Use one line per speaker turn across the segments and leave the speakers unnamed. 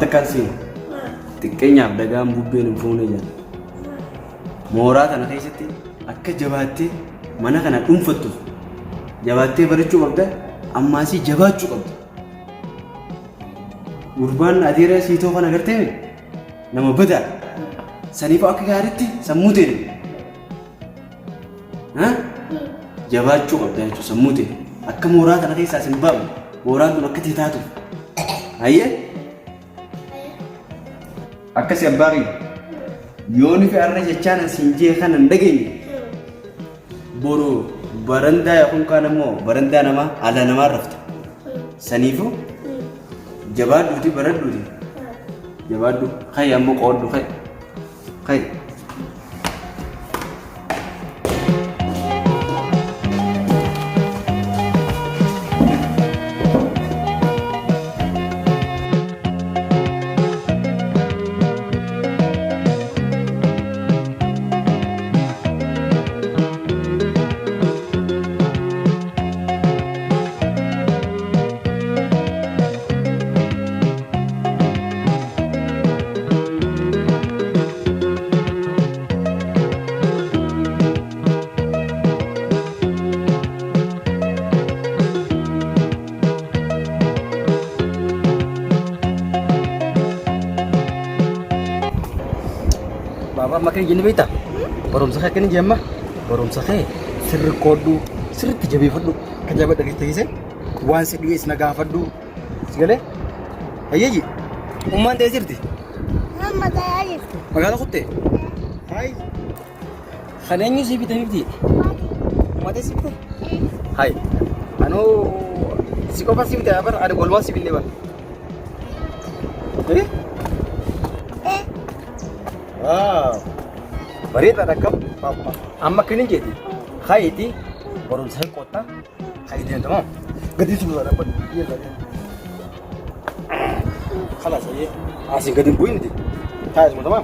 Wanta kansi xiqqeenyaaf dagaan bubbeen hin fuune jira. Mooraa kana keessatti akka jabaattee mana kana dhuunfattuuf jabaattee barachuu qabda ammaasii jabaachuu qabda. Gurbaan adeera siitoo kana agartee nama badaa saniif akka gaariitti sammuu ta'e jabaachuu qabda jechuudha sammuu ta'e akka mooraa kana keessaas hin baafne mooraan kun akka taatuuf. Ayyee akkasii abbaa yooni fi arra jechaan sinjee kana hin dhageenye boru barandaa yookaan kaan immoo barandaa namaa ala namaa rafta saniifuu jabaadhuuti baradhuuti jabaadhu kay ammoo qoodhu kay makan gini beta barum sakhe kini jamma barum sakhe sir kodu sir tijabe faddu kajabat dari tise wan se dies naga faddu sigale ayeji umman de sirti amma da ayi magala kutte hay khanenyu si bita nifti mate sibte hay anu siko pasti bita abar ada golwa si bille ba Barita rakam amma kini jadi khayti baru saya kota khayti tamam gadi sudah dapat iya tadi خلاص ये आसिंग गदिन बुई नहीं था इसमें तमाम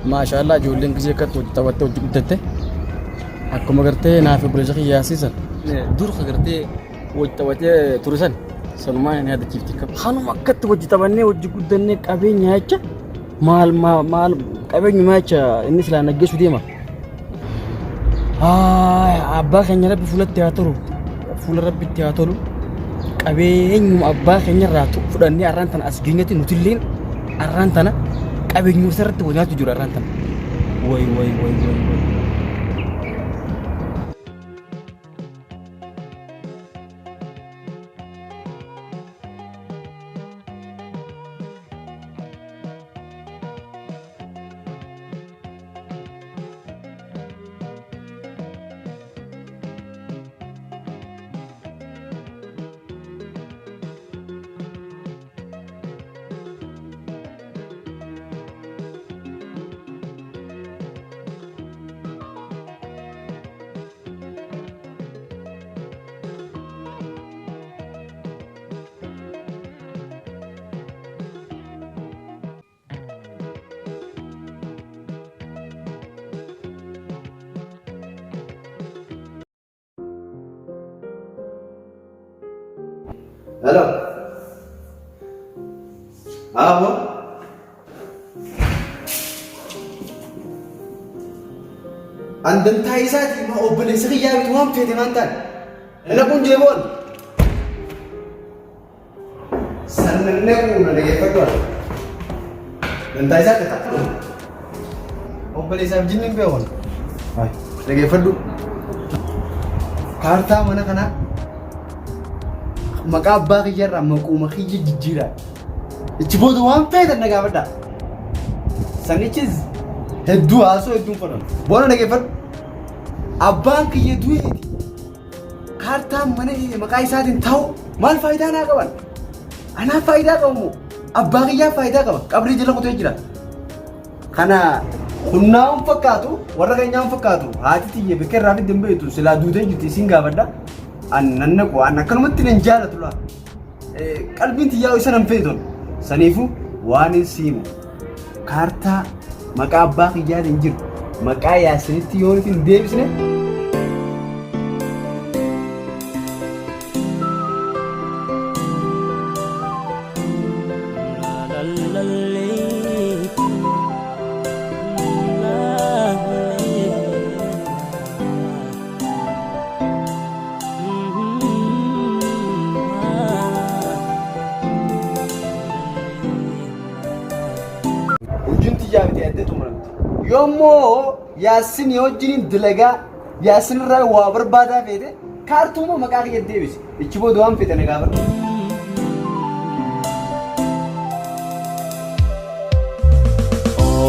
माशाल्लाह जोलिंग किसी का तो तवत्तो जुटते आपको मगरते नाफे ब्रज़ की यासीसन दूर खगरते वो तवत्ते तुरसन सलमान ने हद चीफ़ का खानों मक्कत वो जितवन्ने वो जुगुदन्ने कभी न्याचा माल कभी न्याचा इन्हीं से लाना गेस उदिया मा अब्बा खन्यारा बिफुलत teatro कभी अब्बा खन्यारा तो फुडन्ने अरांतन असगिंगती नुतिलिन अरांतना कभी न्यूज़र तो वजह तुझुरा रंतन वही हेलो हाँ वो अंदर था ऐसा कि मैं ओपन ऐसे ही यार तुम हम फेंटे मानता है ना कौन जेबोन सन्नने को उन्होंने ये पकड़ अंदर ऐसा कहता ओपन ऐसा जिन्नीं पे होन Hai, dhaggeeffadhu. Kaartaa mana kana maqaa abbaa kiyyarraa maquma kiyya jijjiiraa. Ichi booda waan feetan na gaafadhaa. Sanichis hedduu haasoo hedduun fudhatu. Boona dhaggeeffadhu. Abbaan kiyya du'eeti. Kaartaan mana maqaa isaatiin ta'u maal faayidaa naa qaban? Anaaf faayidaa qabu moo abbaa kiyyaaf faayidaa qaba? Qabrii jala kutee jira. Kana hunnaa'uun fakkaatu warra keenyaan fakkaatu haati tiyye bakka irraa fidde hin beektu silaa duutee jirti isin gaafadha. Annan naqu an akkanumatti nan jaalatu laa. Qalbiin tiyyaa isa nan feeton. Saniifuu waan hin siimu. Kaartaa maqaa abbaa kiyyaatiin jiru maqaa yaasinitti yoo hin deebisne Yomo Yasin yojjin dilaga Yasin raa waa barbaadaa feete kaartuuma maqaa kiyya deebisi ichi booda waan feete na gaafadhu.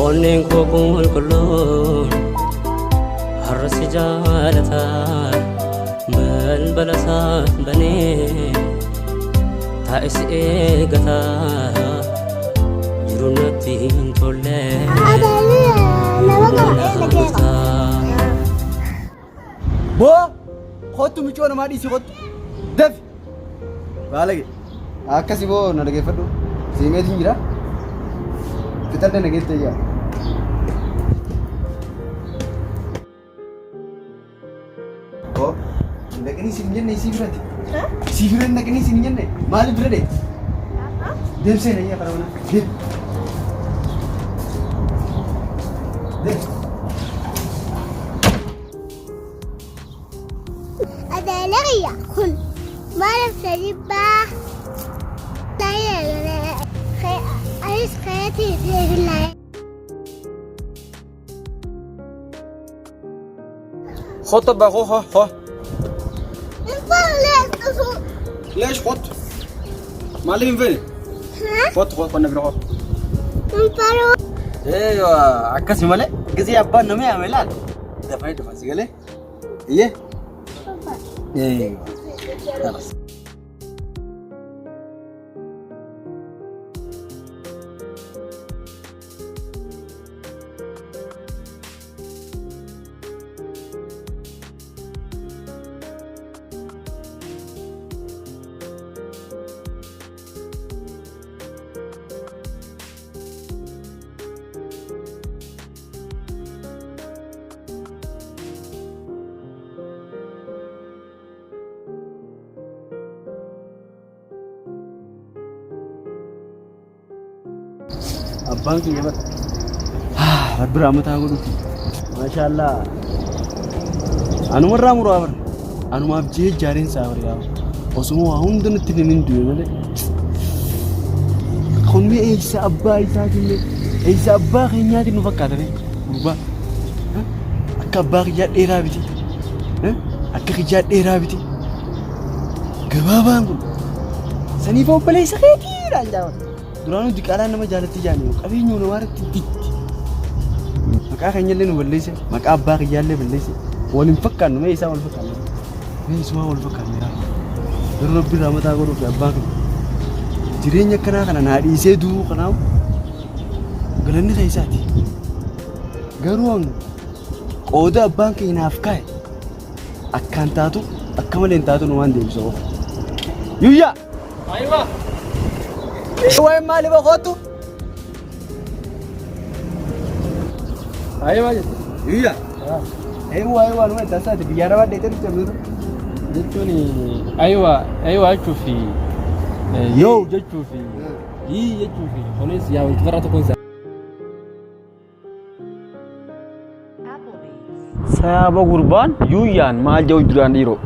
Onneen koo qulqulluun har'asi jaalataa balbala isaa banee taa'is eegataa jiru natti hin tolle.
Bo, kottu michoo namaa dhiisi kottu. Dafi. Baalage. Akkasi boo na dhaggeeffadhu. Siimeetiin jira. Fixadde nageessee jira. Bo, naqanii siin jenne isii birati. Isii birati naqanii siin jenne maaliif bira dee? Deemsee na iyyaa faramanaa. Deem. Deem.
Adalariya kun malam Sariba saya saya tidak lain.
خط بقى خو
ليش
خط معلم فين خط كنا بنروح ايوه عكس مالك جزي ابان نمي عملان دفعت فاسيله ايه ايوه خلاص Abang kiyaba Rabbi mata gudu mashallah anu marra muru abar anu mabje jarin sabar ya osumo hundun tinin duwe khonmi isa abba isa kille isa abba khanya tinu fakata ne buba akka abba ya dera biti akka khija dera biti gababan sani fo bale sakhi ranjawa duranu diqalaan nama jaalatti jaaniyo qabeenyu nama irratti ditti maqaa keenyallee nu balleesse maqaa abbaa kiyyaallee balleesse waliin fakkaannu mee isaa wal fakkaannu mee isuma wal fakkaannu yeroo rabbi rahmataa godhuuf abbaa kiyya jireenya akkanaa kana naa dhiisee du'uu kanaaf galanni isaa isaati garuu qooda abbaan kiyya naaf kaa'e akkaan taatu akka malee hin taatu nu waan deebisu yuyyaa aywa وين مالي بخوتو ايوه يا ايوه انا انت ساعه بيانا بعد ترجم
جتوني ايوه شوفي يو جتشوفي جتشوفي خلاص يا انت فرات تكون سابا قربان يويان ما جو دران ديرو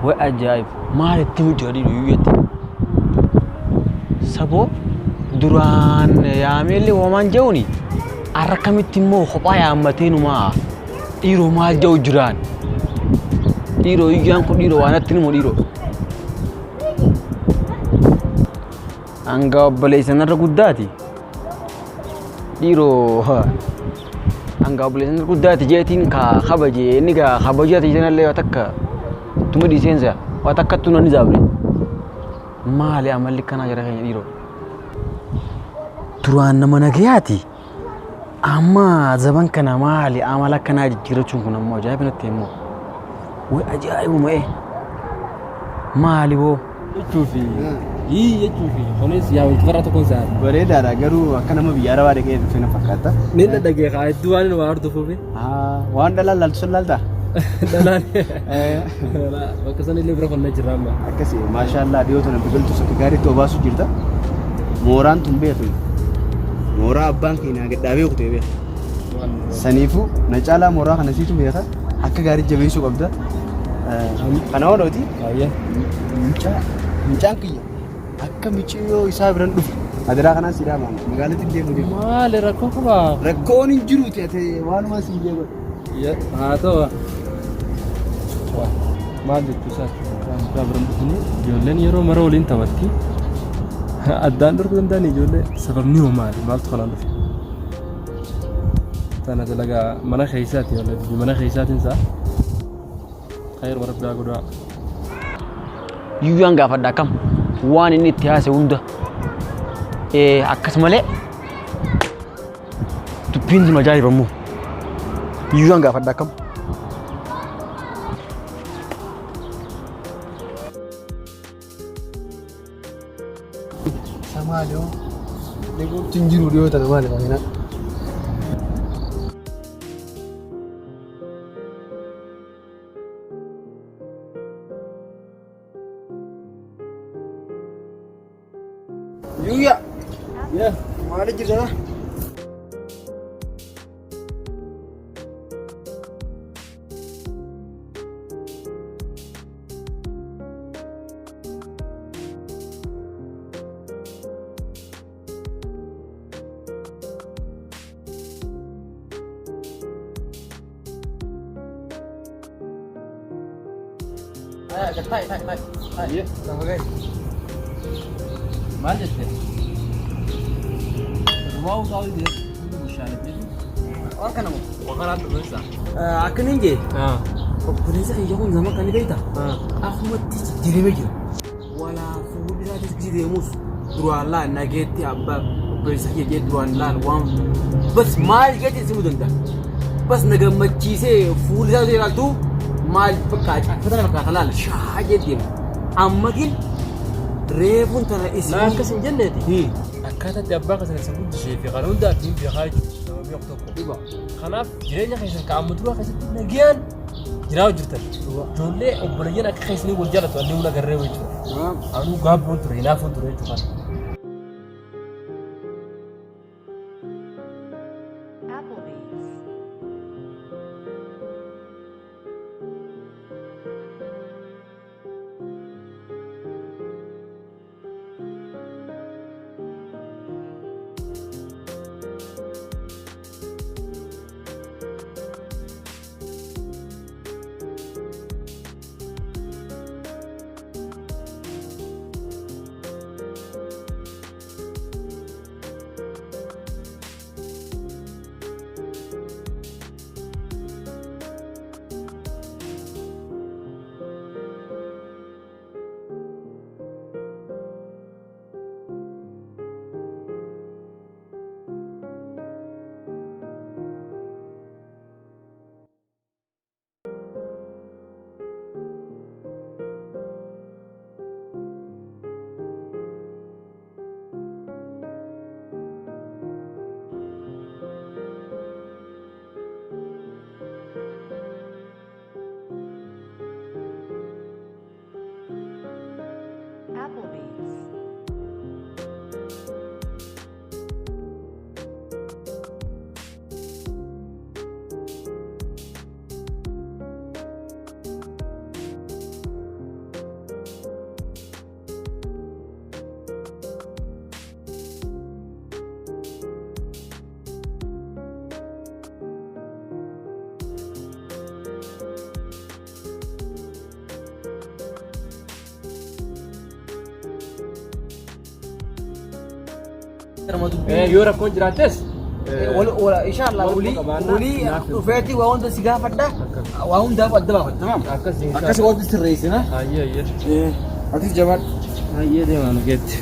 وأجايب ما لتيو جاري يويت سبب دران يا ميلي ومان جوني Akkamitti immoo kophaa yaammatee numaa dhiiroo maal jedhu jiraan. Dhiiroo iyyaan kun dhiiroo waan atti nimoo dhiiroo. Hanga obboleessan irra guddaati. Dhiiroo hanga obboleessan irra guddaati jeetiin ka kabaje inni gaa kabajata jenallee waa takka tuma dhiiseensa waa takka tuna ni zaabne. Maali amalli kanaa jira keenya dhiiroo. Duraan nama nagayaati. Amma zaban kana maali amala kana jijjiirachuun kun ammoo ajaa'iba natti immoo. Way ajaa'ibuma maali boo.
Jechuufi jechuufi kunis yaa wanti farra tokkoon isaa
Bareedaadha garuu akka nama biyya arabaa dhaqee dhufe na fakkaata.
ni dhagee kaa hedduu waan waa hordu fuufi
Waan dhalaan laaltu sun laaltaa?
dhalaan bakka san illee bira qonna jirra amma
Akkasii maashaallah dhiyoo tana biqiltuu sokka gaariitti obaasu jirta. Mooraan tun beeku. Mooraa abbaan keenya gadhaabee kutee beeka. Saniifuu na caalaa mooraa kana siitu beeka. Akka gaarii jabeessuu qabda. Kana ooloti. Mucaan kiyya akka michiyyoo isaa biran dhufu adiraa kanaan si dhaabaan magaalatti deemu deemu.
maali rakkoo qabaa
Rakkoon hin jiruuti ati waanuma si jeequ.
haa ta'u maal jechuu isaati waan biran dhufuni ijoolleen yeroo mara waliin taphatti addaan dhorkuu danda'an ijoollee sababni hoo maali maaltu kanaan dhufe tana dalagaa mana keessaati mana keessaatiin isaa khayr rabbi godhaa
Yuuyaan gaafadha akkam waan inni itti haase hunda akkasumalee dubbiin sun ajaa'ibammoo yuuyaan gaafadha akkam.
Samaaliyo deeggartiin jiru dhiyoo tana maali baay'inaan. Yuya,
ya
maali jirta?
iya sama guys maal jette mau tahu dia musyarat jadi
Waan kana moo?
waqaraan dhufansa
Akkaniin jee
obboleessa kiyya kun nama kan beekta
afumatti jijjiirame jira. Walaa fuulduraatis gisi deemus duraan laan nageetti abbaa obboleessa kiyya jee duraan laan waan bas maal jedhee simuu danda'a. Bas na gammachiisee fuulduraas ilaaltu maal fakkaata fakkaata fakkaata laal shaa jedheema. Amma gin reefuun tana isin
akkas hin jenneeti akkaataatti abbaa kasan isa guddisee fi kan hunda ittiin beekaa jechuudha nama beeku tokko kanaaf jireenya keessan ka'amma duraa keessatti nagayaan jiraatu jirtan ijoollee obboleeyyan akka keessanii wal jaalatu annii hunda garree jechuudha anuu gaabboon ture hinaafoon ture jechuudha. yoo rakkoon jiraates
ولا ان شاء الله ولي وفاتي وانت سيجاره فدا وهم ده قدام تمام
akkas
اكاس ودي الرئيس ها
ayye ayye
هاتي جمال
ayye deemaa nu geetti